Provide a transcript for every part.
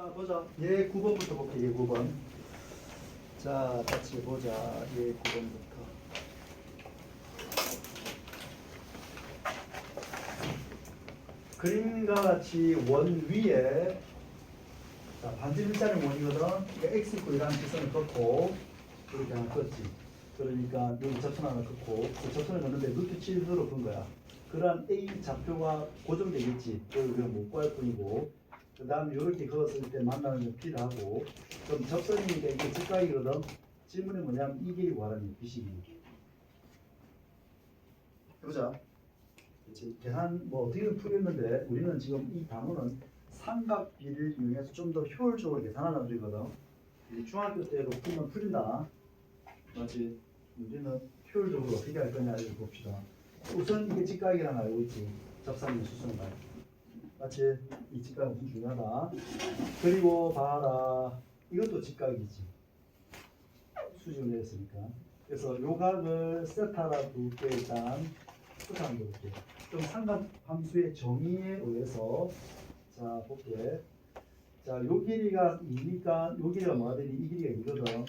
자, 보자. 얘 9번부터 볼게, 얘 9번. 자, 같이 보자. 얘 9번부터. 그림과 같이 원 위에 자, 반지름짜리 원이거든. 그러니까 x9이라는 지선을 긋고 이렇게 하나 긋지. 그러니까 여기 접선 하나 긋고 그 접선을 긋는데 루트 7으로 긋은 거야. 그러한 A 좌표가 고정되겠지. 그걸 그냥 못 구할 뿐이고. 그 다음에 이렇게 그었을 때 만나는 P를 하고 그럼 접선이니까 이게 직각이거든. 질문이 뭐냐면 이 길이 구하라는 B12. 해보자. 그치? 계산 뭐 어떻게든 풀겠는데 우리는 지금 이 단어는 삼각비를 이용해서 좀 더 효율적으로 계산하는 거거든. 중학교 때도 풀면 풀린다. 맞지? 우리는 효율적으로 어떻게 할 거냐를 봅시다. 우선 이게 직각이라는 걸 알고 있지. 접선의 수순을 말. 맞지? 이 직각은 무슨 중요하다. 그리고 봐라. 이것도 직각이지. 수직을 내렸으니까. 그래서 요 각을 세타라 둘게 일단 세타 한번 볼게. 좀 삼각 함수의 정의에 의해서 자 볼게. 자, 요 길이가 2니까 요 길이가 뭐가 되니? 이 길이가 2거든.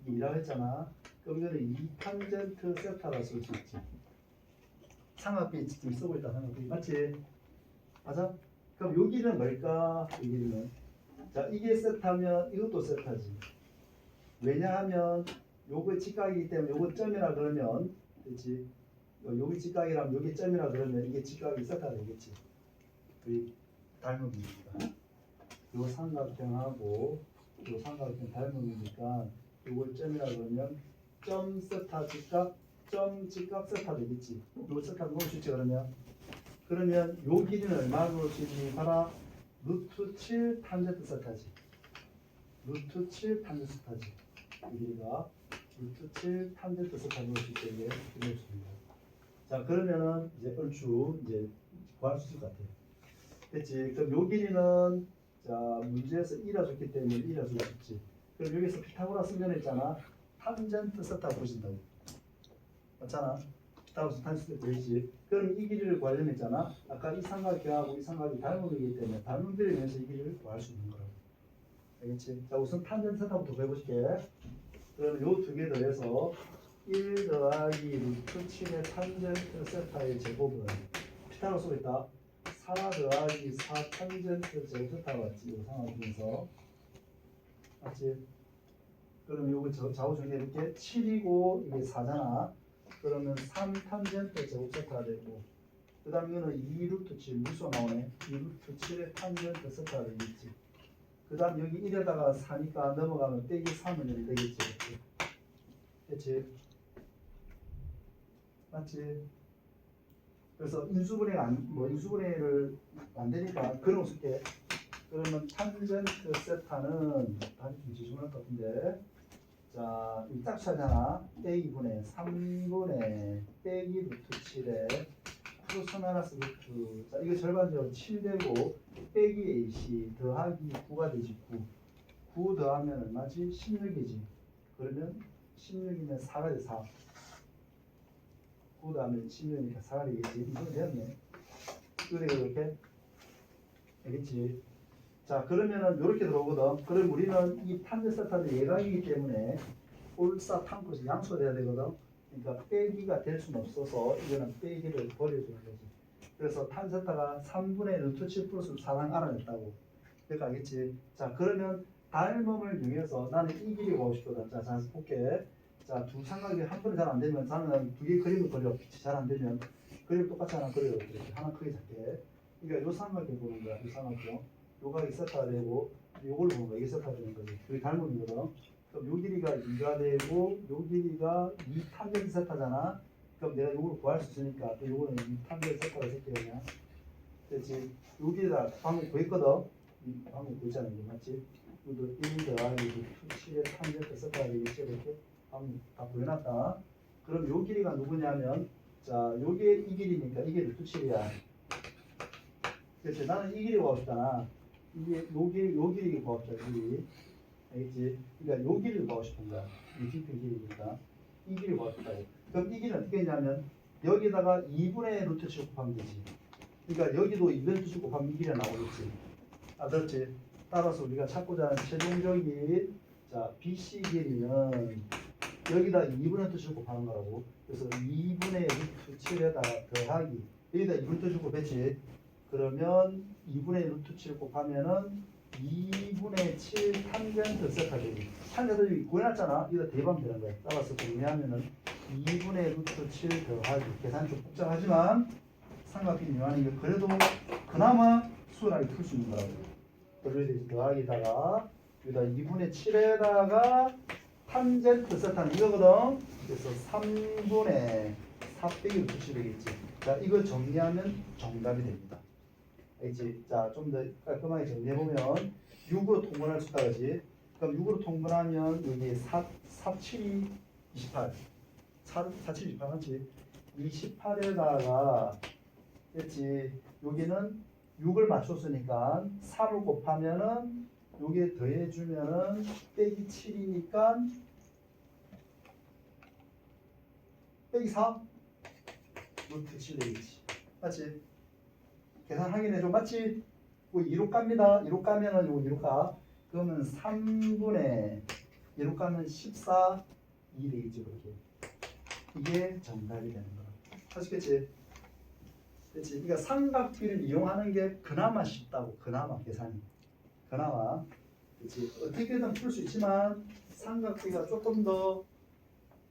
이게 2라고 했잖아. 그럼 이거는 2 탄젠트 세타라 쓸 수 있지. 삼각비 지금 쓰고 있다. 삼각비 맞지? 맞아? 그럼 요 길이는 뭘까? 이 길이는 자 이게 세타면 이것도 세타지. 왜냐하면 요거 직각이기 때문에 요거 점이라 그러면 그렇지. 여기 직각이라면 여기 점이라 그러면 이게 직각이 세타가 되겠지. 그 닮은 겁니다. 요 삼각형하고 요 삼각형 닮은 거니까 요걸 점이라 그러면 점 세타 직각 점 직각 세타 되겠지. 요 세타 넣을 수 있지. 그러면 요 길이는 얼마로 넣을 수 있니? 봐라. 루트 7 탄젠트 세타지. 루트 7 탄젠트 세타지. 이 길이가 루트 7 탄젠트 세타 넣을 수 있게 이게 넣을 수 있습니다. 자, 그러면은 이제 얼추 이제 구할 수 있을 것 같아요. 됐지? 그럼 요 길이는 자 문제에서 1라 줬기 때문에 1라 줄 수 있지. 그럼 여기서 피타고라스 면했잖아. 탄젠트 세타 보신다고. 맞잖아. 피타고라스 탄젠트 보이지. 그럼 이 길이를 구하려면 했잖아. 아까 이 삼각형하고 이 삼각이 닮은 거기 때문에 닮은 길을 위해서 이 길이를 구할 수 있는 거라고. 알겠지? 자, 우선 탄젠트 세타부터 구해보실게. 그럼 요 두 개 더해서 1 더하기 루트 7의 탄젠트 세타의 제곱은 피타고라스 쓰고 있다. 4 더하기 4 탄젠트 제곱 세타 맞지? 이 삼각형에서 맞지? 그럼 요거 좌우 중에 이렇게 7이고 이게 4잖아. 그러면 3 탄젠트 제곱 세타가 되고 그 다음 이거는 2 루트 7 무수가 나오네. 2 루트 7의 탄젠트 세타가 되겠지. 그 다음 여기 1에다가 4니까 넘어가면 빼기 3은 되겠지. 됐지? 맞지? 그래서 인수분해를 안 되니까 그런 거 쓸게. 그러면 탄젠트 세타는 답이 좀 지저분할 것 같은데. 자, 이 짝수하잖아. a 분의 3분의 빼기 루트 7에 플러스 마이너스 루트. 자, 이거 절반적으로 7 되고 빼기 ac 더하기 9가 되지. 9 더하면 얼마지? 16이지. 그러면 16이면 4가 돼. 4. 9 더하면 16이니까 4가 되겠지. 이거 되었네. 이렇게 알겠지? 자, 그러면은 이렇게 들어오거든. 그럼 우리는 이 탄젠트 세타는 예각이기 때문에 올사탕코스 양수가 돼야 되거든. 그러니까 빼기가 될 수는 없어서 이거는 빼기를 버려주는 거지. 그래서 탄세타가 3분의 루트 7 플러스 4랑 알아냈다고. 그러니까 알겠지? 자, 그러면 닮음을 이용해서 나는 이 길이 구하고 싶거든. 자, 볼게. 자, 두 삼각이 한 번에 잘 안 되면 나는 두 개 그림을 그려. 빛이 잘 안 되면 그림 똑같이 하나 그려요. 이렇게 하나 크게 작게. 그러니까 요 삼각형 보는 거야. 요 삼각형. 요각이 세타가 되고 요걸 보는 거야. 이게 세타가 되는 거지. 그게 닮음이거든. 그럼 요 길이가 2가 되고 요 길이가 2 탄젠트 세타잖아. 그럼 내가 요걸 구할 수 있으니까 또 요거는 2 탄젠트 세타가 될게 그냥. 됐지? 요 길이다 방금 구했거든. 방금 구했잖아. 이거 맞지? 이것도 1 더하기 루트 7의 탄젠트 세타가 되겠지. 이렇게 방금 다 구해놨다. 그럼 요 길이가 누구냐면 자 요게 이 길이니까 이게 루트 7이야. 그렇지? 나는 이 길이 구하고 싶잖아. 이게 요 길이 구하고 싶다. 길이. 알겠지? 그러니까 요 길이를 구하고 싶은 거야. 이 깊이 길이니까. 이 길이를 구하고 싶다고. 그럼 이 길이는 어떻게 했냐면 여기다가 2분의 루트 7 곱하면 되지. 그러니까 여기도 2분의 루트 7 곱하면 이 길이가 나오겠지. 아, 그렇지? 따라서 우리가 찾고자 하는 최종적인 자 BC 길이는 여기다 2분의 뜻을 곱하는 거라고. 그래서 2분의 루트 7에다가 더하기 여기다 2분의 뜻을 곱했지. 그러면 2분의 루트 7을 곱하면은 2분의 7 탄젠트 세타 되기. 탄젠트 구해놨잖아. 여기다 대입하면 되는 거야. 따라서 정리하면은 2분의 루트 7 더하기. 계산이 좀 복잡하지만 삼각형이 요하는 게 그래도 그나마 수월하게 풀 수 있는 거라고. 그래서 더하기다가 여기다 2분의 7에다가 탄젠트 세타는 이거거든. 그래서 3분의 4 빼기 루트 7이겠지. 자, 이걸 정리하면 정답이 됩니다. 알겠지? 자, 좀 더 깔끔하게 정리해보면 6으로 통분할 수 있다, 그지? 그럼 6으로 통분하면 여기 4, 7이 28. 4, 7, 28 맞지? 28에다가 그렇지? 여기는 6을 맞췄으니까 3을 곱하면은 여기에 더해주면은 빼기 7이니까 빼기 4 루트 7 되겠지. 맞지? 계산 확인해줘. 맞지? 이거 2로 깝니다. 2로 까면은 이거 2로 까. 그러면 3분의 2로 까면 14 2 되겠지. 그렇게. 이게 정답이 되는 거야. 아시겠지? 그렇지? 그러니까 삼각비를 이용하는 게 그나마 쉽다고. 그나마 계산이. 그나마. 그렇지? 어떻게든 풀 수 있지만 삼각비가 조금 더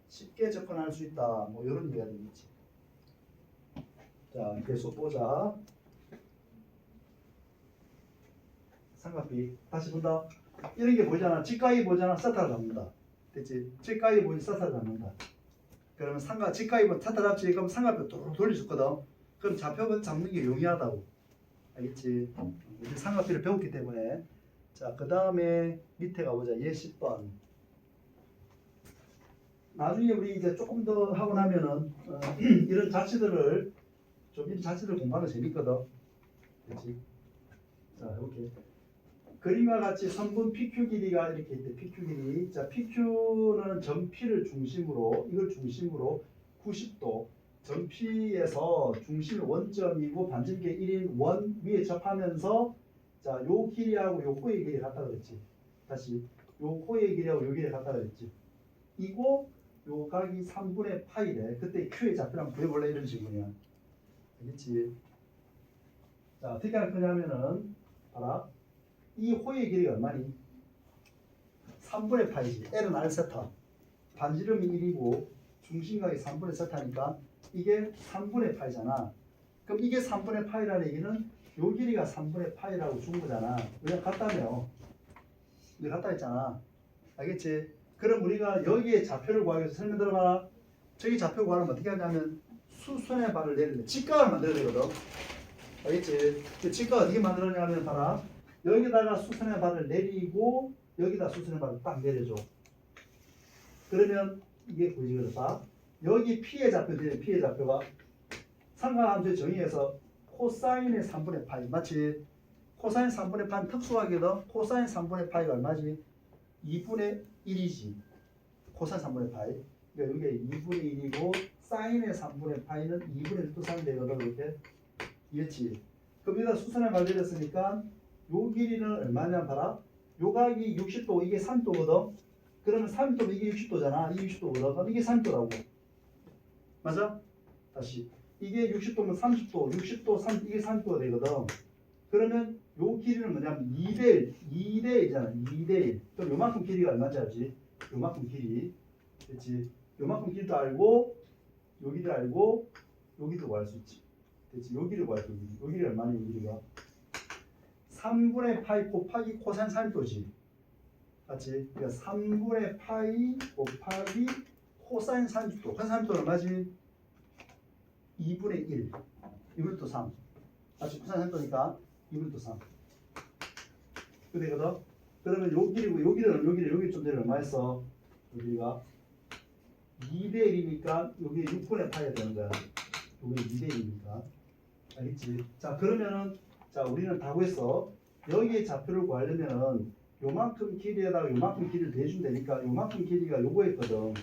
쉽게 접근할 수 있다. 뭐 이런 얘기가 되겠지. 자, 계속 보자. 삼각비 다시 본다. 이런 게 보이잖아. 직각이 보이잖아. 세타를 잡는다. 됐지? 직각이 보이지 세타를 잡는다. 그러면 직각이 보면 세타 잡지. 그럼 삼각비 또 돌려줬거든. 그럼 좌표는 잡는 게 용이하다고. 알겠지? 우리 삼각비를 배웠기 때문에. 자, 그 다음에 밑에 가보자. 예 10번. 나중에 우리 이제 조금 더 하고 나면은 이런 자취들을 이런 자취들 공부하는 거 재밌거든. 그렇지? 자, 이렇게 그림과 같이 선분 PQ 길이가 이렇게 있대. PQ 길이. 자, PQ는 점 P를 중심으로 이걸 중심으로 90도. 점 P에서 중심이 원점이고 반지름계 1인 원 위에 접하면서 자, 요 길이하고 요 코의 길이 같다 그랬지. 다시 요 코의 길이하고 요 길이 같다 그랬지. 이거 요 각이 3분의 파이래. 그때 Q의 좌표를 한번 구해볼래 이런 식이야. 알겠지? 자, 어떻게 할 거냐면은 봐라. 이 호의 길이가 얼마니? 3분의 파이지. L은 R 세타. 반지름이 1이고 중심각이 3분의 세타니까 이게 3분의 파이잖아. 그럼 이게 3분의 파이라는 얘기는 요 길이가 3분의 파이라고 준 거잖아. 우리가 같다며. 우리가 같다 했잖아. 알겠지? 그럼 우리가 여기에 좌표를 구하기 위해서 설명 들어봐라. 저기 좌표 구하려면 어떻게 하냐면 수선의 발을 내리래. 직각을 만들어야 되거든. 알겠지? 그 직각 어떻게 만들었냐면 봐라. 여기다가 수선의 발을 내리고 여기다 수선의 발을 딱 내려줘. 그러면 이게 보이지거든. 여기 P의 좌표 되네. P의 좌표가 삼각함수의 정의에서 코사인의 3분의 파이 맞지? 코사인 3분의 파이는 특수하게도 코사인 3분의 파이가 얼마지? 2분의 1이지. 코사인 3분의 파이. 그러니까 이게 2분의 1이고 사인의 3분의 파이는 2분의 3 되거든. 이렇게. 이해했지? 그럼 여기다 수선을 발견했으니까 요 길이는 얼마냐 봐라. 요 각이 60도 이게 3도거든. 그러면 3도면 이게 60도잖아. 이게 60도거든. 그럼 이게 3도라고. 맞아? 다시. 이게 60도면 30도, 60도, 3, 이게 3도가 되거든. 그러면 요 길이는 뭐냐면 2대1이잖아. 2대1. 그럼 요만큼 길이가 얼마인지 알지? 요만큼 길이. 그렇지? 요만큼 길이도 알고, 여기도 알고, 여기도 구할 수 있지. 그렇지? 여기를 구할 수 있지. 여기가 얼마냐, 여기가? 3분의 파이 곱하기 코사인 30도지. 맞지? 그러니까 3분의 파이 곱하기 코사인 30도. 코사인 30도는 얼마지? 2분의 1. 2분의 또 3. 맞지? 코사인 30도니까 2분의 또 3. 그되거든? 그러면 요 길이고 여기 좀 되면 얼마였어? 여기가 2대 1이니까 여기 6분의 파이가 되는 거야. 여기 2대 1이니까. 알겠지? 자, 그러면은 자, 우리는 다 구했어. 여기에 좌표를 구하려면은 요만큼 길이에다가 요만큼 길이를 대주면 되니까 요만큼 길이가 요거였거든.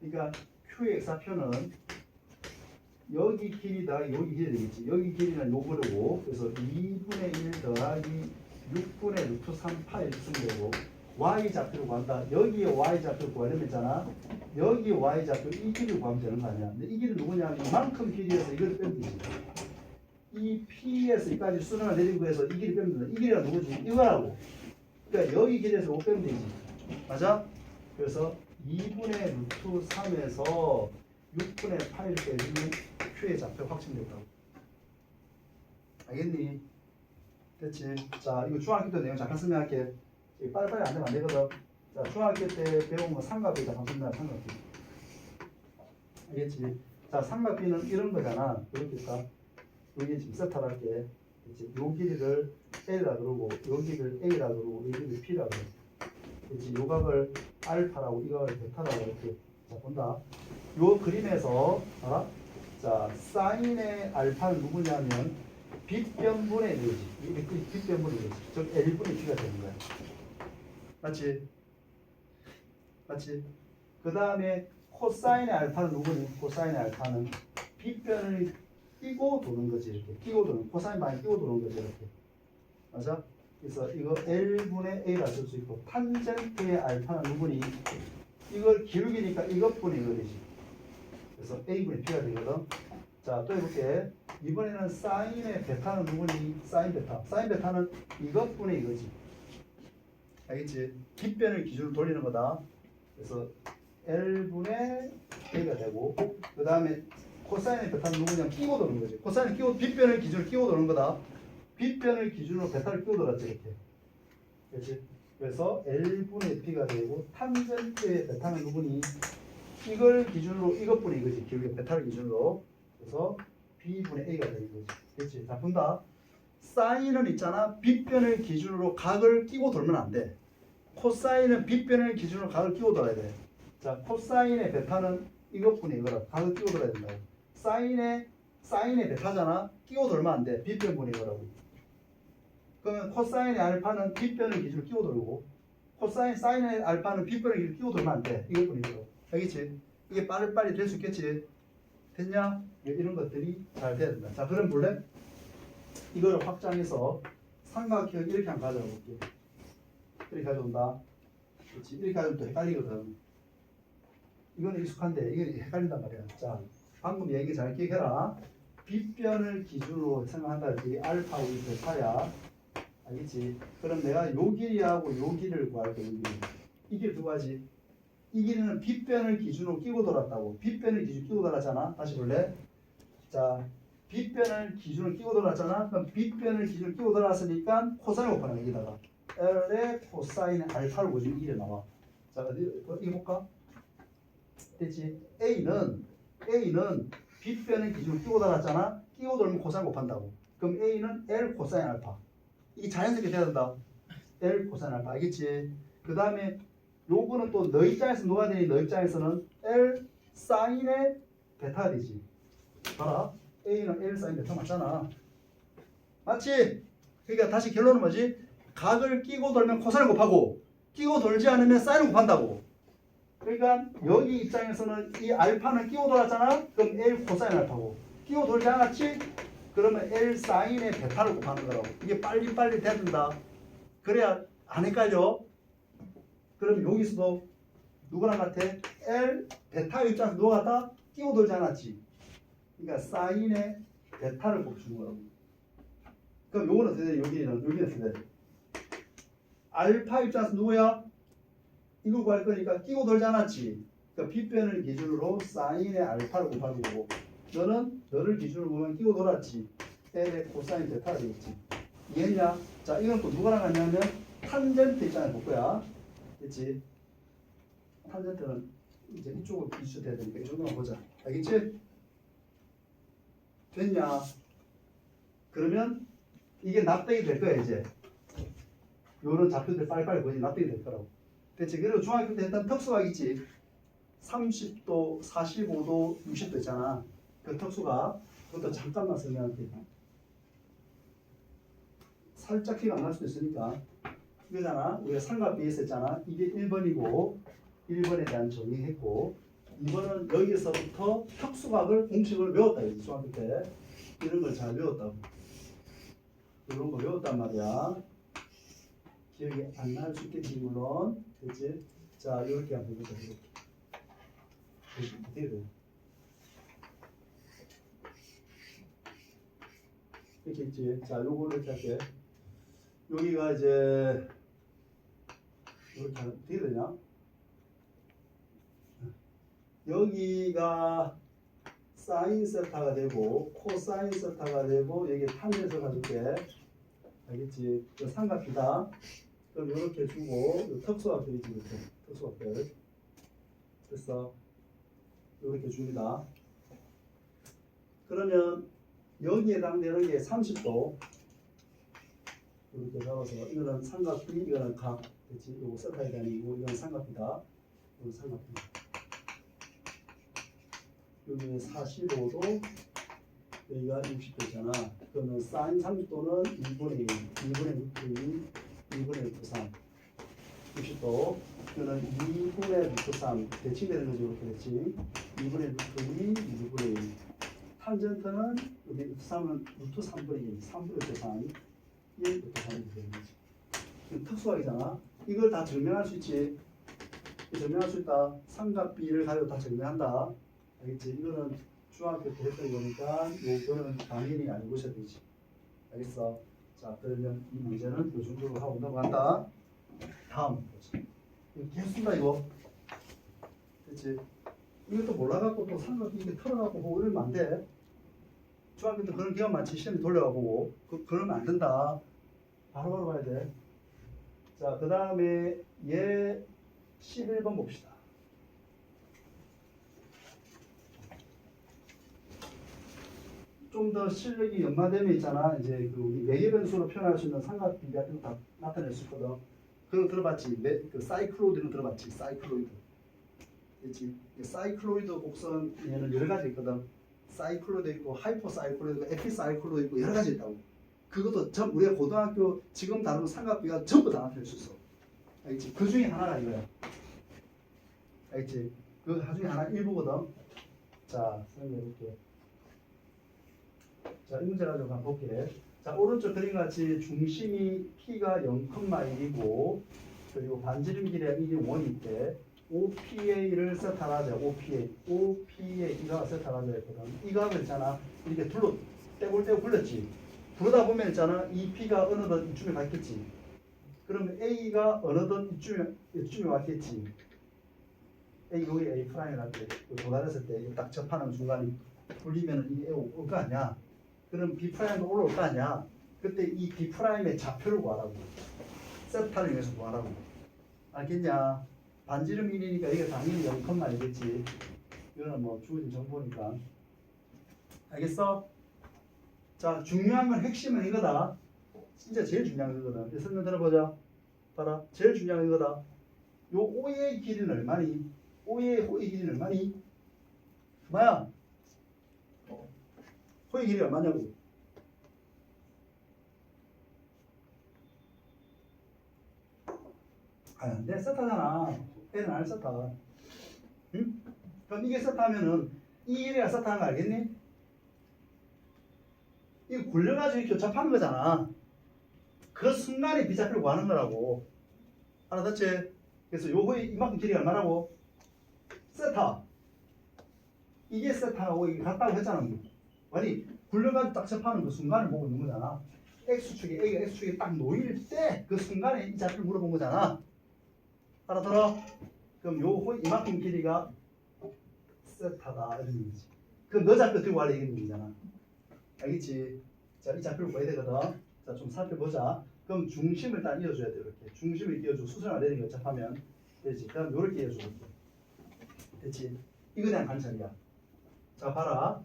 그러니까 Q의 X좌표는 여기 길이다 여기 길이 되겠지. 여기 길이는 요거고 그래서 2분의 1 더하기 6분의 루트 3 파이 쓰면 되고 y좌표를 구한다. 여기에 y좌표를 구하려면 있잖아. 여기 y좌표 이 길이를 구하면 되는 거 아니야. 근데 이 길이 누구냐면 이만큼 길이에서 이걸 빼면 되지. 이 P에서 이까지 수능을 내리고 해서 이 길이 빼면 된다. 이 길이가 누구지? 이거라고. 그러니까 여기 길이에서 못 빼면 되지. 맞아? 그래서 2분의 루트 3에서 6분의 8을 빼주면 Q의 좌표 확정됐다고. 알겠니? 됐지? 자, 이거 중학교 때 내용 잠깐 설명할게. 빨리빨리 안 되면 안 되거든. 자, 중학교 때 배운 거 삼각비다. 방송날 삼각비. 알겠지? 자, 삼각비는 이런 거잖아. 그렇겠다. 여기 지금 세타를 할게. 그치? 요 길이를 L이라 그러고, 요 길이를 A라 그러고, 요 길이를 P라 그래. 그치? 요 각을 알파라고, 이 각을 베타라고 이렇게. 자, 본다. 요 그림에서, 알아? 자, 사인의 알파는 누구냐면, 빗변분의 이거지. 이게 빗변분의 이거지. 즉, L분의 P가 되는 거야. 맞지? 맞지? 그 다음에 코사인의 알파는 누구니? 코사인의 알파는 빗변을 끼고 도는 거지. 이렇게 끼고 도는, 코사인 많이 끼고 도는 거지. 이렇게. 맞아? 그래서 이거 L분의 A라 쓸 수 있고, 탄젠트의 알파는 누구니? 이걸 기울기니까 이것분의 이거 되지. 그래서 A분의 B가 되거든. 자, 또 해볼게. 이번에는 사인의 베타는 누구니? 사인 베타. 사인 베타는 이것분의 이거지. 알겠지? 빗변을 기준으로 돌리는 거다. 그래서 L분의 A가 되고, 그 다음에 코사인의 베타는 누구냐? 끼고 도는 거지. 코사인을 끼고, 빗변을 기준으로 끼고 도는 거다. 빗변을 기준으로 베타를 끼고 돌았지, 이렇게. 그렇지? 그래서 L분의 P가 되고, 탄젠트의 베타는 누구니? 이걸 기준으로, 이것분이 이거지. 기울기 베타를 기준으로. 그래서 B분의 A가 되는 거지. 그렇지? 자, 본다. 사인은 있잖아. 빗변을 기준으로 각을 끼고 돌면 안 돼. 코사인은 빗변을 기준으로 각을 끼고 돌아야 돼. 자, 코사인의 베타는 이것분이 이거라. 각을 끼고 돌아야 된다고. 사인의 베타잖아. 끼고 돌면 안 돼. 빗변분이 이거라고. 그러면 코사인의 알파는 빗변을 기준으로 끼고 돌고, 사인의 알파는 빗변을 기준으로 끼고 돌면 안 돼. 이것분이 이거라고. 알겠지? 이게 빨리빨리 될 수 있겠지? 됐냐? 이런 것들이 잘 돼야 된다. 자, 그럼 볼래? 이거를 확장해서 삼각형 이렇게 한번 가져와 볼게. 이렇게 가져온다. 그렇지? 이렇게 가져오면 또 헷갈리거든. 이거는 익숙한데 이게 헷갈린단 말이야. 자, 방금 얘기 잘 기억해라. 빗변을 기준으로 생각한다 했지. 알파 우리 베타야. 알겠지? 그럼 내가 요 길이하고 요 길이를 구할 거야. 이 길 두 가지. 이 길이는 빗변을 기준으로 끼고 돌았다고. 빗변을 기준으로 끼고 돌았잖아. 다시 볼래? 자, 빗변을 기준으로 끼고 돌았잖아. 그럼 빗변을 기준으로 끼고 돌았으니까 코사인 곱하는 거 여기다가 L의 코사인의 알파를 보시면 이게 나와. 자, 이거 볼까? 됐지? A는 빗변을 기준으로 끼고 돌았잖아. 끼고 돌면 코사인 곱한다고. 그럼 A는 L 코사인 알파. 이게 자연스럽게 돼야 된다. L 코사인 알파. 알겠지? 그 다음에 요거는 또 너 입장에서 누가 되니? 너 입장에서는 L 사인의 베타가 되지. 봐라. A는 L 사인 베타 맞잖아. 맞지? 그러니까 다시 결론은 뭐지? 각을 끼고 돌면 코사인을 곱하고 끼고 돌지 않으면 사인을 곱한다고. 그러니까 여기 입장에서는 이 알파는 끼고 돌았잖아. 그럼 L 코사인 알파고. 끼고 돌지 않았지? 그러면 L 사인의 베타를 곱하는 거라고. 이게 빨리빨리 돼야 된다. 그래야 안 헷갈려. 그럼 여기서도 누구랑 같아? L 베타 입장에서 누가 같아? 끼고 돌지 않았지. 그러니까 사인의 베타를 곱주는 거라고. 그럼 요거는 어떻게 돼? 여기는 어떻게 돼? 알파 입장에서 누구야? 이거 구할 거니까 끼고 돌지 않았지. 그러니까 빗변을 기준으로 사인의 알파를 곱하는 거고, 너는 너를 기준으로 보면 끼고 돌았지. L의 코사인 베타가 되겠지. 이해했냐? 자, 이건 또 누구랑 같냐면 탄젠트 입장에서 볼 거야. 됐지? 탄젠트는 이제 이쪽으로 비추돼야 되니까 이 정도만 보자. 알겠지? 됐냐? 그러면 이게 납득이 될 거야 이제. 요런 좌표들 빨리빨리 보이지 납득이 될 거라고. 됐지? 그리고 중학교 때 했던 특수각 있지? 30도, 45도, 60도 있잖아. 그 특수각. 그것도 잠깐만 설명할게. 살짝 기억 안 날 수도 있으니까. 이거잖아. 우리가 삼각 베이스 했잖아. 이게 1번이고 1번에 대한 정의했고, 2번은 여기서부터 특수각을 공식을 외웠다. 여기 중학교 때 이런 걸 잘 외웠다고. 이런 거 외웠단 말이야. 기억이 안 날 수 있겠지 물론. 그렇지? 자 이렇게 한번 보자. 이렇게. 어떻게 돼? 이렇게 있지. 자 요거를 이렇게 할게. 여기가 이제 이렇게 하면 어떻게 되냐? 여기가 사인 세타가 되고 코사인 세타가 되고 여기 탄젠트 가줄게. 알겠지? 그 삼각비다. 그럼 이렇게 주고 특수각들이지 이렇게 특수각들. 됐어. 이렇게 줍니다. 그러면 여기에 해당되는 게 30도. 이렇게 잡아서 이거는 삼각비, 이거는 각. 그렇지? 이거 세타에 다니고 이건 삼각비다. 이건 삼각비. 여기는 45도, 여기가 60도잖아. 그러면 사인 30도는 2분의 1, 2분의 루트 2, 2분의 루트 3. 60도, 그거는 2분의 루트 3. 대칭되는 거죠, 이렇게 됐지. 2분의 루트 2, 2분의 1. 탄젠트는 여기 루트 3은 루트 3분의 1, 3분의 루트 3, 1 루트 3이 되는 거지. 특수각이잖아. 이걸 다 증명할 수 있지. 증명할 수 있다. 삼각비를 가지고 다 증명한다. 알겠지? 이거는 중학교 때 했던 거니까 요거는 당연히 알고 있어야 되지. 알겠어? 자 그러면 이 문제는 요 정도로 하고 넘어간다. 다음 보자. 이거 계속 쓴다 이거. 그렇지? 이것도 몰라갖고 또 삼각비 이게 털어갖고 보고 이러면 안 돼. 중학교 때 그런 기억 많지. 시험에 돌려가보고 그러면 안 된다. 바로바로 봐야 돼. 자 그 다음에 얘 11번 봅시다. 좀 더 실력이 연마되면 있잖아. 이제 그 우리 매개 변수로 표현할 수 있는 삼각비가 이거 다 나타낼 수 있거든. 그거 들어봤지? 그 사이클로이드는 들어봤지? 사이클로이드. 그렇지? 사이클로이드 곡선에는 여러 가지 있거든. 사이클로이드 있고 하이퍼사이클로이드 있고 에피사이클로이드 있고 여러 가지 있다고. 그것도 전 우리가 고등학교 지금 다루는 삼각비가 전부 다 나타낼 수 있어. 알겠지? 그 중에 하나가 이거야. 알겠지? 그 중에 하나 일부거든. 자, 설명해볼게. 자, 이 문제 가지고 한번 볼게. 자, 오른쪽 그림과 같이 중심이 P가 0,1이고 그리고 반지름 길이가 1이 1일 때 OPA를 세타하자. OPA 이가 세타하자 했거든. 이 각을 있잖아. 이렇게 둘러 떼굴떼굴 굴렸지. 부르다 보면 있잖아. 이 P가 어느덧 이쯤에 갔겠지. 그러면 A가 어느덧 이쯤에 왔겠지. 여기 A 프라임이랄 때 도달했을 때 딱 접하는 순간에 굴리면 이게 올 거 아니야. 그럼 B 프라임도 올라올 거 아니야. 그때 이 B 프라임의 좌표를 구하라고. 세타를 위해서 구하라고. 알겠냐? 반지름 1이니까 이게 당연히 0,1겠지. 이거는 뭐 주어진 정보니까. 알겠어? 자, 중요한 건 핵심은 이거다. 진짜 제일 중요한 거거든. 설명 들어보자. 봐라. 제일 중요한 이거다. 요 O의 길이는 얼마니? O의 호의 길이는 얼마니? 뭐야? 호의 길이 얼마냐고? 아, 내 세타잖아. N은 알 세타. 응? 그럼 이게 세타면은 이 길이가 세타인 거 알겠니? 이거 굴려가지고 이렇게 접하는 거잖아. 그 순간에 비좌표를 구하는 거라고. 알아듣지? 그래서 요거의 이만큼 길이가 얼마라고? 세타. 이게 세타하고 이게 같다고 했잖아. 아니 굴려가지고 딱 접하는 그 순간을 보고 있는 거잖아. X축에 A가 X축에 딱 놓일 때 그 순간에 이 좌표를 물어본 거잖아. 알아들어? 그럼 요 이만큼 길이가 세타다 이런 거지. 그럼 너 좌표 들고 가려 이런 얘기잖아. 알겠지? 자, 이 좌표를 구해야 되거든. 자, 좀 살펴보자. 그럼 중심을 딱 이어줘야 돼. 이렇게 중심을 이어주고 수선을 내리는 거 접하면 되지. 그럼 이렇게 이어주고 됐지? 이거 대한 관찰이야. 자, 봐라.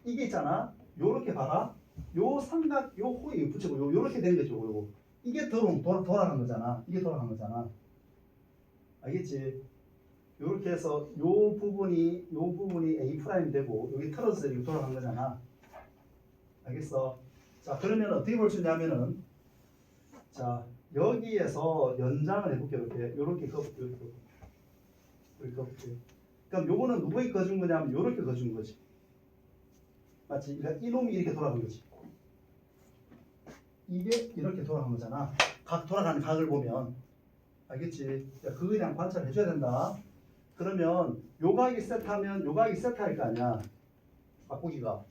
이게 있잖아. 요렇게 봐라. 요 삼각, 요 호에 붙이고 요렇게 된 거죠. 요거. 이게 돌아간 거잖아. 이게 돌아간 거잖아. 알겠지? 요렇게 해서 요 부분이 A 프라임 되고 여기 틀어서 이렇게 돌아간 거잖아. 알겠어? 자, 그러면 어떻게 볼 수 있냐면은 자, 여기에서 연장을 해볼게요. 이렇게 거볼게요. 이렇게 거볼게요. 그럼 요거는 누구에 거준 거냐면 요렇게 거준 거지. 맞지? 그러니까 이놈이 이렇게 돌아간 거지. 이게 이렇게 돌아간 거잖아. 각 돌아가는 각을 보면 알겠지? 야, 그거 그냥 관찰해 줘야 된다. 그러면 요 각이 세타면 요 각이 세타일 거 아니야. 바꾸기가.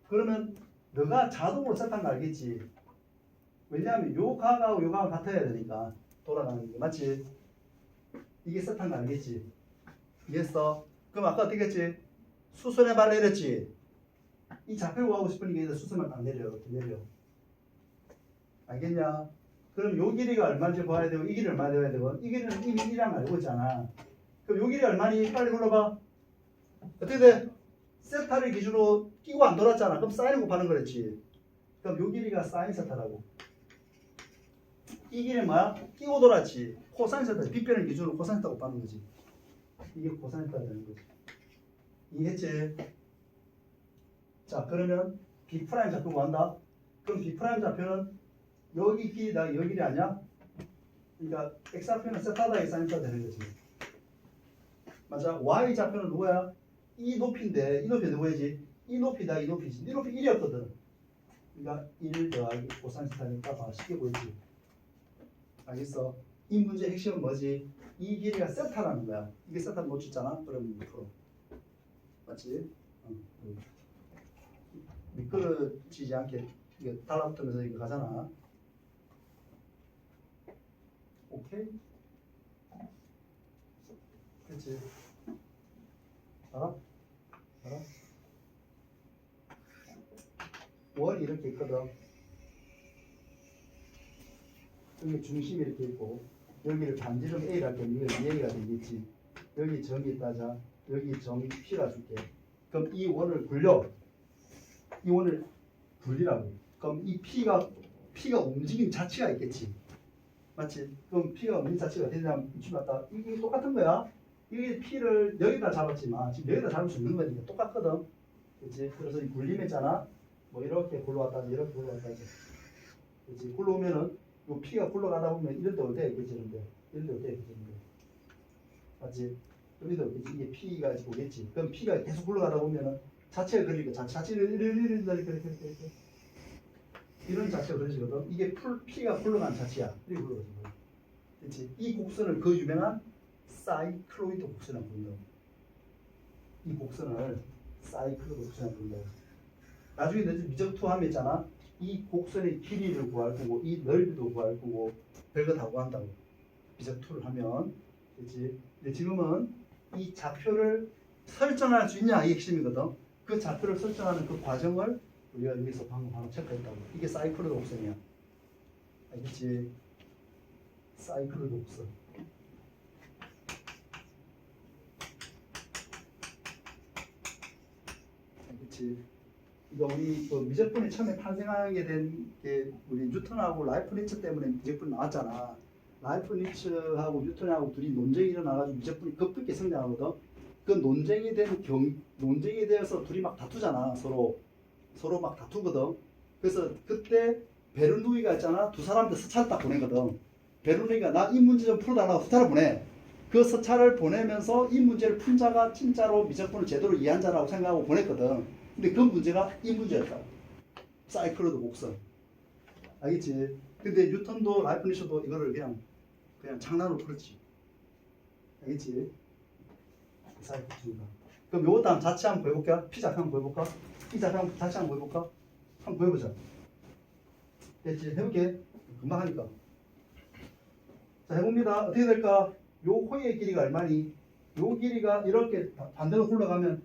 그러면 너가 자동으로 세타인 거 알겠지? 왜냐하면 요 각하고 요 각은 같아야 되니까 돌아가는 게 맞지? 이게 세타인 거 알겠지? 이해했어? 그럼 아까 어떻게 했지? 수선의 발 내렸지? 이 좌표를 하고 싶으니까 수선을 안 내려. 이렇게 내려. 알겠냐? 그럼 요 길이가 얼마인지 봐야 되고 이 길이 얼마 되어야 되고 이 길이는 이미 1이랑 알고 있잖아. 그럼 요 길이 얼마니? 빨리 불러봐. 어떻게 돼? 세타를 기준으로 끼고 안 돌았잖아. 그럼 사인 곱하는 거랬지. 그럼 요 길이가 사인 세타라고. 이 길이는 뭐야? 끼고 돌았지. 코사인 세타. 빗변을 기준으로 코사인 세타 곱하는 거지. 이게 코사인 세타 되는 거지. 이해했지? 자, 그러면 B' 좌표 구한다. 그럼 B' 좌표는 여기 길이다, 여기 길이 아니야? 그러니까 X좌표는 세타다, X좌표가 되는 거지. 맞아? Y 좌표는 누구야? 이 높이인데, 이 높이 누구야지? 이 높이다, 이 높이지. 이 높이 1이었거든. 그러니까 1 더하기 코사인 세타니까 봐. 쉽게 보이지? 알겠어? 이 문제의 핵심은 뭐지? 이 길이가 세타라는 거야. 이게 세타 못 줬잖아? 그럼 6%. 맞지? 미끄러지지 않게 이게 달라붙으면서 이거 가잖아. 오케이? 그렇지? 알아? 알아? 원이 이렇게 있거든. 여기 중심이 이렇게 있고 여기를 반지름 A라 하면 이거 A가 되겠지. 여기 점이 있다자 여기 점이 P라 줄게. 그럼 이 원을 굴려. 이 원을 굴리라고. 그럼 이 P가 움직임 자체가 있겠지. 맞지? 그럼 P가 움직임 자체가 어떻게 되냐면 이쯤 갔다 이게 똑같은 거야. 이게 P를 여기다 잡았지만 지금 여기다 잡을 수 있는 거니까 똑같거든. 그렇지? 그래서 이 굴림했잖아. 뭐 이렇게 굴러왔다 이렇게 굴러왔다. 그렇지? 굴러오면은 요 P가 굴러가다 보면 이런 데 어디에 있겠지는데 이런 데 어디에 있겠지는데 맞지? 여기도 있겠지. 이게 P가 오겠지. 그럼 P가 계속 굴러가다 보면은 자체가 그리니까 자체를 이렇게 이런 자체가 그려지거든. 이게 P가 굴러가는 자체야. 이렇게 굴러가지. 그렇지? 이 곡선을 그 유명한 사이클로이드 곡선을 부른다. 이 곡선을 사이클로이드 곡선을 부른다. 나중에 미적투함 있잖아. 이 곡선의 길이를 구할 거고 이 넓이도 구할 거고 별거 다 구한다고. 미적투를 하면 그렇지? 근데 지금은 이 좌표를 설정할 수 있냐 이 핵심이거든. 그 좌표를 설정하는 그 과정을 우리가 여기서 방금 체크했다고. 이게 사이클로이드 곡선이야. 알겠지? 사이클로이드 곡선. 알겠지? 이거 우리 그 미적분이 처음에 탄생하게 된 게 우리 뉴턴하고 라이프니츠 때문에 미적분이 나왔잖아. 라이프니츠하고 뉴턴하고 둘이 논쟁이 일어나가지고 미적분이 급격히 성장하거든. 그 논쟁이 되어서 둘이 막 다투잖아. 서로 막 다투거든. 그래서 그때 베르누이가 있잖아. 두 사람한테 서차를 딱 보내거든. 베르누이가 나 이 문제 좀 풀어달라고 서차를 보내. 그 서차를 보내면서 이 문제를 푼 자가 진짜로 미적분을 제대로 이해한 자라고 생각하고 보냈거든. 근데 그 문제가 이 문제였다. 사이클로이드 곡선. 알겠지? 근데 뉴턴도 라이프니츠도 이거를 그냥 장난으로 풀었지. 알겠지? 사이클로이드. 그럼 요것도 한번 자체 한번 보여볼까? P 좌표 한번 보여볼까? 이 좌표 한번 자체 한번 보여볼까? 한번 보여보자. 됐지? 해볼게. 금방 하니까. 자, 해봅니다. 어떻게 될까? 요 호의 길이가 얼마니? 요 길이가 이렇게 반대로 굴러가면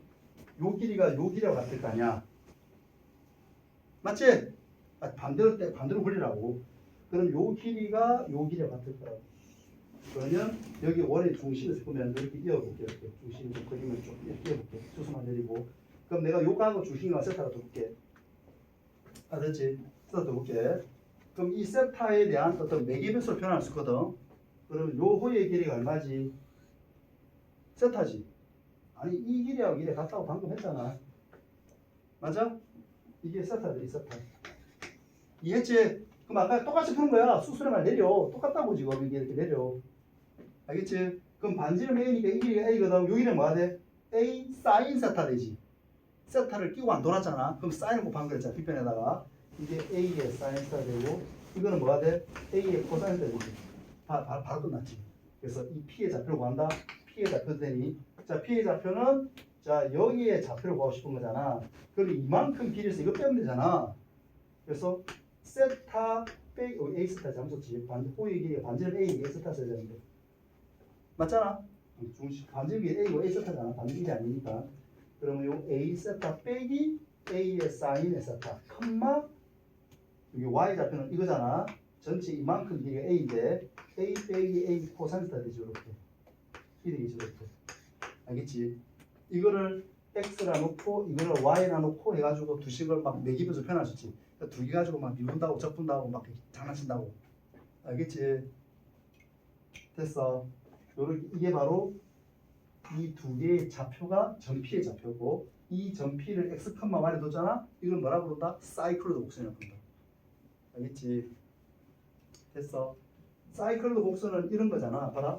요 길이가 요 길이와 같을 거 아니야. 맞지? 반대로 굴리라고. 그럼 요 길이가 요 길이와 같을 거라고. 그러면 여기 원의 중심을 보면 이렇게 이어볼게. 이렇게 중심 좀 그림을 좀 이렇게 이어볼게. 수소만 내리고. 그럼 내가 요 각하고 중심과 세타가 둘게. 알았지? 세타 둘게. 그럼 이 세타에 대한 어떤 매개변수를 표현할 수 있거든. 그러면 요 호의 길이가 얼마지? 세타지. 아니 이 길이하고 길이 같다고 방금 했잖아. 맞아? 이게 세타다. 이 세타. 이해했지? 그럼 아까 똑같이 푸는 거야. 수술의 말 내려. 똑같다고 지금 이게 이렇게 내려. 알겠지? 그럼 반지름 A니까 이 길이가 A거든. 여기는 뭐가 돼? A 사인 세타 되지. 세타를 끼고 안 돌았잖아. 그럼 사인을 곱한 거였잖아. 빗변에다가. 이게 A의 사인 세타 되고 이거는 뭐가 돼? A의 코사인이다. 바로 끝났지. 그래서 이 P의 좌표를 구한다. P의 좌표 되니 자 P의 좌표는 자 여기에 좌표를 구하고 싶은 거잖아. 그럼 이만큼 길이에서 이거 빼면 되잖아. 그래서 세타 빼기 A 세타 잠수 지 호의 길이가 반지름 A A 세타 써야 되는데 맞잖아. 중심 반지름이 A고 A 세타잖아. 반지름이 아니니까. 그러면 요 A 세타 빼기 A의 사인의 세타 컴마 여기 Y 좌표는 이거잖아. 전체 이만큼 길이가 A인데 A 빼기 A 코사인 세타 되지 이렇게. 이 되겠지 이렇게. 알겠지? 이거를 X라 놓고 이거를 Y라 놓고 해가지고 두 식을 막 매기면서 표현할 수 있지. 그러니까 두 개 가지고 막 미분다고 적분다고 막 장난친다고. 알겠지? 됐어. 요렇게 이게 바로 이 두 개의 좌표가 전피의 좌표고 이 전피를 X, Y에 뒀잖아. 이걸 뭐라고 부른다? 사이클로드 곡선이라고 부른다. 알겠지? 됐어. 사이클로드 곡선은 이런 거잖아. 봐라.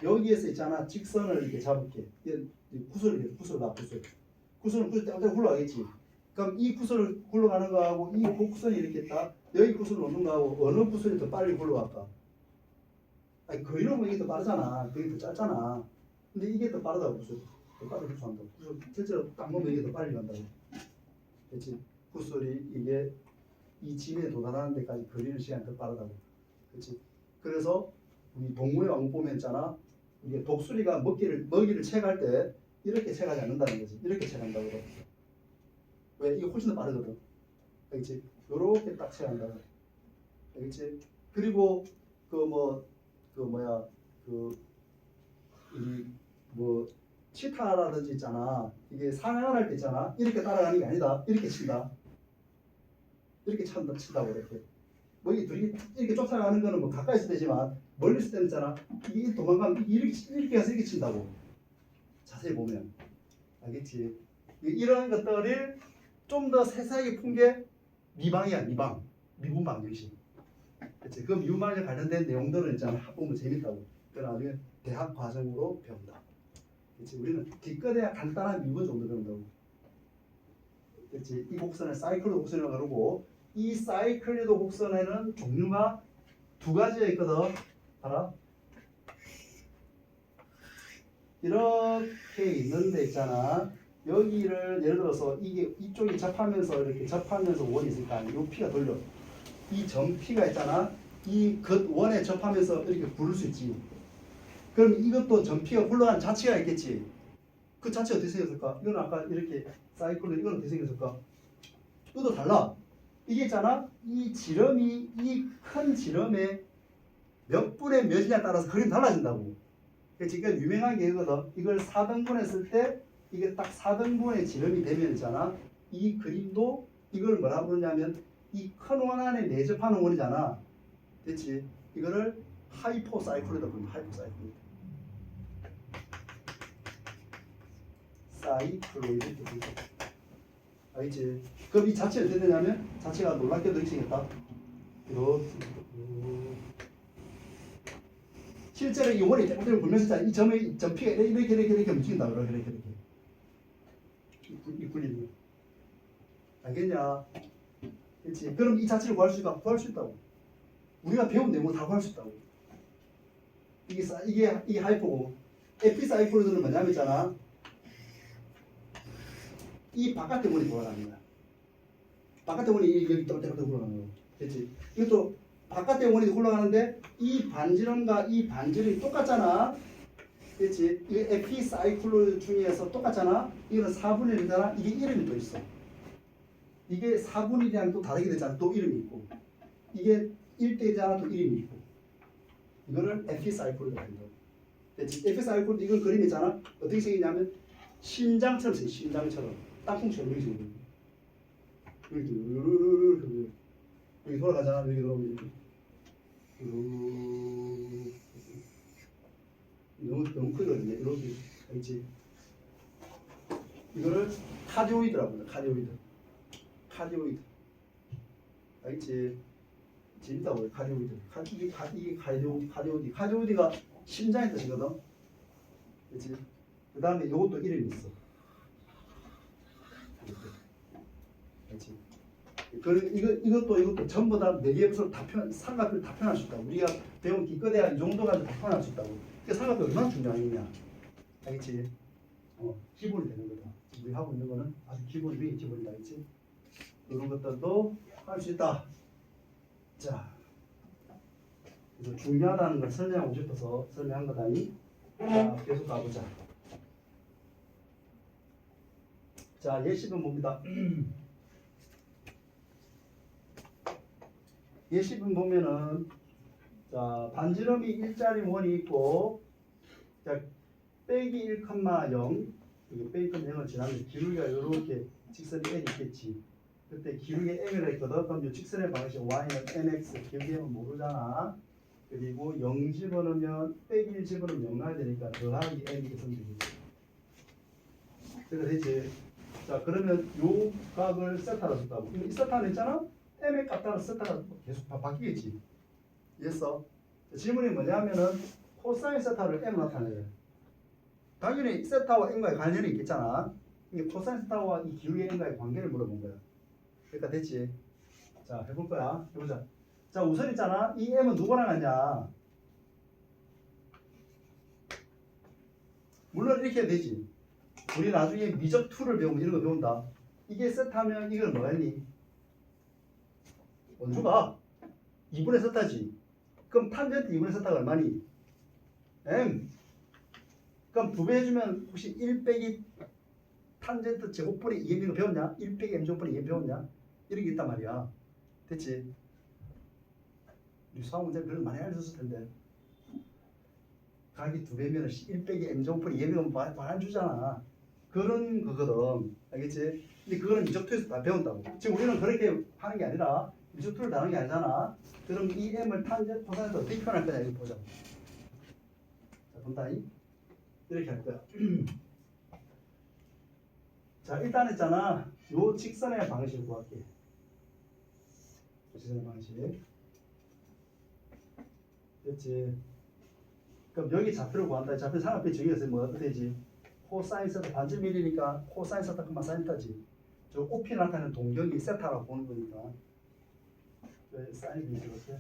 여기에서 있잖아. 직선을 이렇게 잡을게. 구슬을 봐. 구슬은 땡땡 굴러가겠지. 그럼 이 구슬을 굴러가는 거하고 이 곡선이 이렇게 있다. 여기 구슬을 놓는 거하고 어느 구슬이 더 빨리 굴러갈까? 아니 거리로 보면 이게 더 빠르잖아. 그게 더 짧잖아. 근데 이게 더 빠르다고 구슬. 더 빨리 흡수한다. 구슬 실제로 딱 보면 이게 더 빨리 간다고. 그렇지? 구슬이 이게 이 진에 도달하는 데까지 거리는 시간이 더 빠르다고. 그렇지? 그래서 우리 동물의 왕국 보면 있잖아. 이게 독수리가 먹이를 채갈 때 이렇게 채가지 않는다는 거지. 이렇게 채간다고 그래. 왜? 이게 훨씬 더 빠르거든. 알겠지? 요렇게 딱 채간다고. 알겠지? 그리고 치타라든지 있잖아. 이게 사냥을 할 때 있잖아. 이렇게 따라가는 게 아니다. 이렇게 친다. 이렇게 친다고 이렇게. 뭐 이게 둘이 이렇게 쫓아가는 거는 뭐 가까이서 되지만 멀리서 때는 있잖아. 이게 도망가면 이렇게 가서 이렇게 친다고. 자세히 보면. 알겠지? 이런 것들을 좀 더 세세하게 푼 게 미방이야. 미분 방정식. 그치? 그 미분방에 관련된 내용들은 있잖아. 보면 재밌다고. 그건 나중에 대학 과정으로 배운다. 그치? 우리는 기껏해야 간단한 미분 정도 배운다고. 그치? 이 곡선을 사이클로드 곡선이라고 그러고 이 사이클로드 곡선에는 종류가 두 가지가 있거든. 알아? 이렇게 있는데 있잖아. 여기를 예를 들어서 이게 이쪽이 접하면서 이렇게 접하면서 원이 있을 거 아니야. 요 P가 돌려. 이 점 P가 있잖아. 이 겉 원에 접하면서 이렇게 부를 수 있지. 그럼 이것도 점 P가 굴러가는 자체가 있겠지. 그 자체가 어떻게 생겼을까? 이건 아까 이렇게 사이클로 이건 어떻게 생겼을까? 이것도 달라. 이게 있잖아. 이 지름이 이 큰 지름의 몇 분의 몇이냐에 따라서 그림이 달라진다고. 지금 유명한 게 이거거든. 이걸 4등분 했을 때 이게 딱 4등분의 지름이 되면 있잖아. 이 그림도 이걸 뭐라 부르냐면 이 큰 원 안에 내접하는 원이잖아. 됐지? 이거를 하이포사이클로이드 부른다. 하이포사이클로이드. 사이클로이드 부른다. 알겠지? 그럼 이 자체를 어떻게 되냐면 자체가 놀랍게도 이렇게 생겼다. 이렇게. 실제로 이 원이 땡땡을 불면서 이 점의 점피가 이렇게 움직인다. 이렇게. 이 굴리는. 알겠냐? 그렇지? 그럼 이 자체를 구할 수 있다. 구할 수 있다고. 우리가 배운 내용을 다 구할 수 있다고. 이게 하이포고. 에피사이클로드는 뭐냐면 있잖아. 이 바깥의 원이 돌아가는 거야. 바깥의 원이 여기 땡땡 돌아가는 거야. 그렇지? 이것도 바깥의 원이 굴러가는데 이 반지름과 이 반지름이 똑같잖아. 그렇지? 이 에피사이클로드 중에서 똑같잖아. 이거는 4분의 1이잖아. 이게 이름이 또 있어. 이게 4분의 1이랑 또 다르게 되잖아. 또 이름이 있고. 이게 1대1이잖아. 또 이름이 있고. 이거를 에피사이클로드라고 한다. 그렇지? 에피사이클로드 이건 그림이 있잖아. 어떻게 생기냐면 심장처럼 생겨. 심장처럼. 땅콩처럼 이렇게 생겨. 이렇게 여기 돌아가잖아. 여기 돌아오면 너무 크거든요. 이렇게 알지? 이거를 카디오이드라고 합니다. 카디오이드. 알지? 재밌다고요. 카디오이드. 이게 카디오이드. 카디오이드가 심장의 뜻이거든. 그렇지? 그 다음에 이것도 이름이 있어. 알지? 이것도 전부 다 네 개의 부서로 삼각형을 다 표현할 수 있다. 우리가 배운 기껏해야 이 정도 가지고 다 표현할 수 있다고. 그 삼각형 얼마나 중요하겠냐. 알겠지? 기본이 되는 거다. 우리 하고 있는 거는 아주 기본 위에 기본이다. 알겠지? 이런 것들도 할 수 있다. 자, 그래서 중요하다는 걸 설명하고 싶어서 설명한 거다니. 자, 계속 가보자. 자, 예시는 뭡니다. 예시분 보면은 자 반지름이 일자리 원이 있고 자 빼기 1,0 이게 빼기 0을 지나면 기울기가 이렇게 직선이 n 있겠지. 그때 기울기 m이라 했거든. 그럼 이 직선의 방식 y는 nx 기울기 m은 모르잖아. 그리고 0 집어넣으면 빼기 1 집어넣으면 0 나야 되니까 더하기 n 이렇게 쓰면 되겠지. 그래서 되지. 자 그러면 요 값을 세타로 줬다고. 이 세타는 있잖아. m의 값따라 세타가 계속 바뀌겠지. 이해했어? 질문이 뭐냐면은 코사인 세타를 m으로 나타내요. 당연히 세타와 n과의 관련이 있겠잖아. 이게 코사인 세타와 이 기울기 n과의 관계를 물어본 거야. 그러니까 됐지. 자 해볼 거야. 해보자. 자 우선 있잖아. 이 m은 누구랑 같냐? 물론 이렇게 해야 되지. 우리 나중에 미적 2를 배우면 이런 거 배운다. 이게 세타면 이건 뭐였니? 원주가 2분의 세타지. 그럼 탄젠트 2분의 세타가 얼마니? m. 그럼 2배 해주면 혹시 1 빼기 탄젠트 제곱분의 2m 거 배웠냐? 1 빼기 m 제곱분의 2m 배웠냐? 이런 게 있단 말이야. 됐지? 우리 수학 문제 그런 거 많이 알려줬을 텐데. 각이 2배면 1 빼기 m 제곱분의 2m면 많이 안 주잖아. 그런 거거든. 알겠지? 근데 그거는 미적투에서 다 배운다고. 지금 우리는 그렇게 하는 게 아니라 미적투를 다는 게 아니잖아. 그럼 이 m을 탄젠트 코사인에서 어떻게 표현할 거냐 이거 보자. 자, 본다이. 이렇게 할 거야. 자, 일단 있잖아. 요 직선의 방식을 구할게. 직선의 방식. 됐지? 그럼 여기 좌표를 구한다. 좌표 삼각비 정의에서 뭐 어떻게 되지? 코사인 세타 반지 밀리니까 코사인 세타 그만 사인타지. 저 OP 나타내는 동경이 세타라고 보는 거니까. 왜 사인이 이렇게?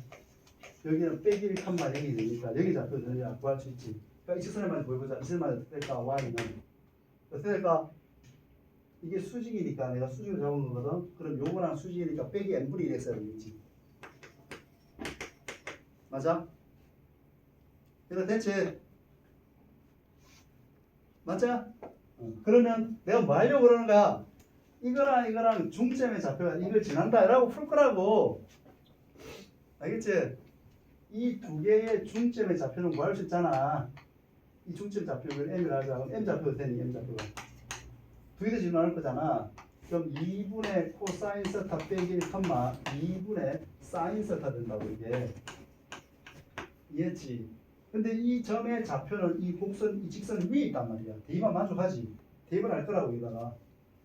여기는 빼기 1칸마 0이 되니까 여기 좌표 전이야 구할 수 있지. 그러니까 이 직선의 방식 보여보자. 이 직선의 방식 될까? y는 어떻게 될까? 이게 수직이니까 내가 수직을 잡은 거거든. 그럼 요거랑 수직이니까 빼기 n분의 1 했어야 되겠지. 맞아? 그래서 대체 맞자? 그러면 내가 뭐 하려고 그러는 거야? 이거랑 중점의 좌표가 이걸 지난다 라고 풀 거라고. 알겠지? 이 두 개의 중점의 좌표는 구할 수 있잖아. 이 중점 좌표를 m이라 하자. 그럼 m 좌표가 되니 m 좌표가 두 개 더 지나갈 거잖아. 그럼 2분의 코사인 세타 빼기 1, 2분의 사인 세타 된다고 이게. 이해했지? 근데 이 점의 좌표는 이 곡선, 이 직선 위에 있단 말이야. 대입만 만족하지. 대입을 할 거라고 여기다가.